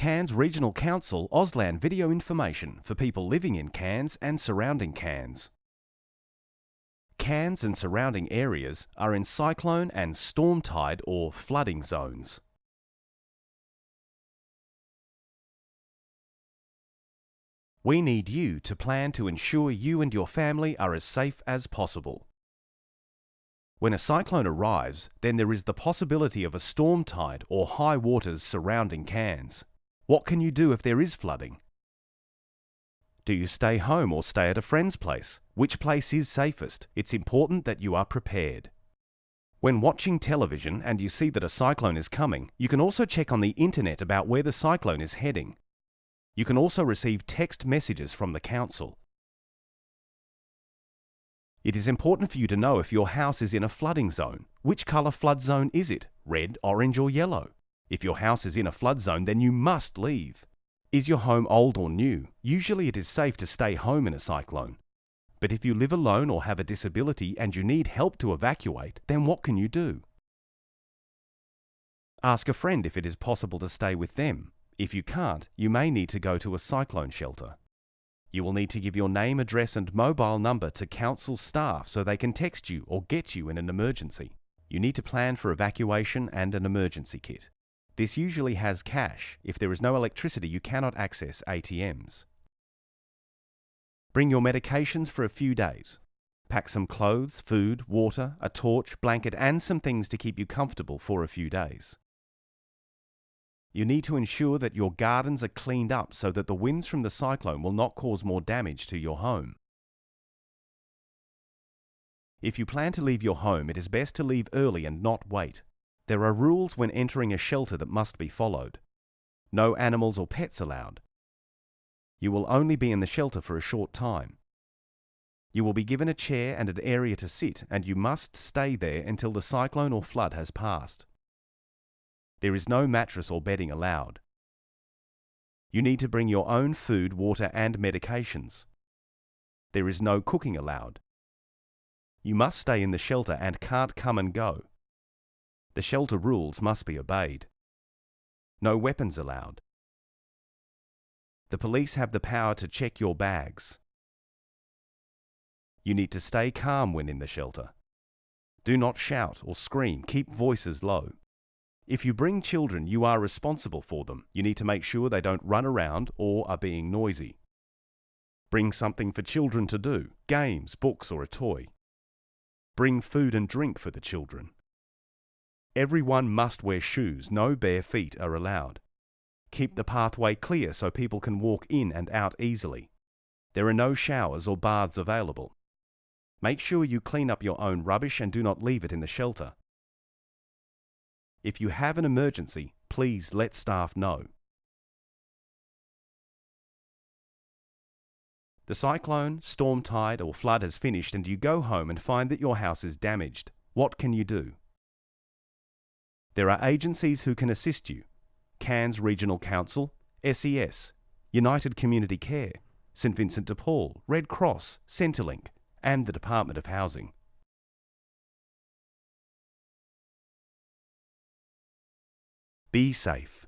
Cairns Regional Council Auslan video information for people living in Cairns and surrounding Cairns. Cairns and surrounding areas are in cyclone and storm tide or flooding zones. We need you to plan to ensure you and your family are as safe as possible. When a cyclone arrives, then there is the possibility of a storm tide or high waters surrounding Cairns. What can you do if there is flooding? Do you stay home or stay at a friend's place? Which place is safest? It's important that you are prepared. When watching television and you see that a cyclone is coming, you can also check on the internet about where the cyclone is heading. You can also receive text messages from the council. It is important for you to know if your house is in a flooding zone. Which colour flood zone is it? Red, orange or yellow? If your house is in a flood zone, then you must leave. Is your home old or new? Usually it is safe to stay home in a cyclone. But if you live alone or have a disability and you need help to evacuate, then what can you do? Ask a friend if it is possible to stay with them. If you can't, you may need to go to a cyclone shelter. You will need to give your name, address and mobile number to council staff so they can text you or get you in an emergency. You need to plan for evacuation and an emergency kit. This usually has cash. If there is no electricity, you cannot access ATMs. Bring your medications for a few days. Pack some clothes, food, water, a torch, blanket and some things to keep you comfortable for a few days. You need to ensure that your gardens are cleaned up so that the winds from the cyclone will not cause more damage to your home. If you plan to leave your home, it is best to leave early and not wait. There are rules when entering a shelter that must be followed. No animals or pets allowed. You will only be in the shelter for a short time. You will be given a chair and an area to sit, and you must stay there until the cyclone or flood has passed. There is no mattress or bedding allowed. You need to bring your own food, water and medications. There is no cooking allowed. You must stay in the shelter and can't come and go. The shelter rules must be obeyed. No weapons allowed. The police have the power to check your bags. You need to stay calm when in the shelter. Do not shout or scream. Keep voices low. If you bring children, you are responsible for them. You need to make sure they don't run around or are being noisy. Bring something for children to do, games, books or a toy. Bring food and drink for the children. Everyone must wear shoes. No bare feet are allowed. Keep the pathway clear so people can walk in and out easily. There are no showers or baths available. Make sure you clean up your own rubbish and do not leave it in the shelter. If you have an emergency, please let staff know. The cyclone, storm tide or flood has finished and you go home and find that your house is damaged. What can you do? There are agencies who can assist you. Cairns Regional Council, SES, United Community Care, St Vincent de Paul, Red Cross, Centrelink and the Department of Housing. Be safe.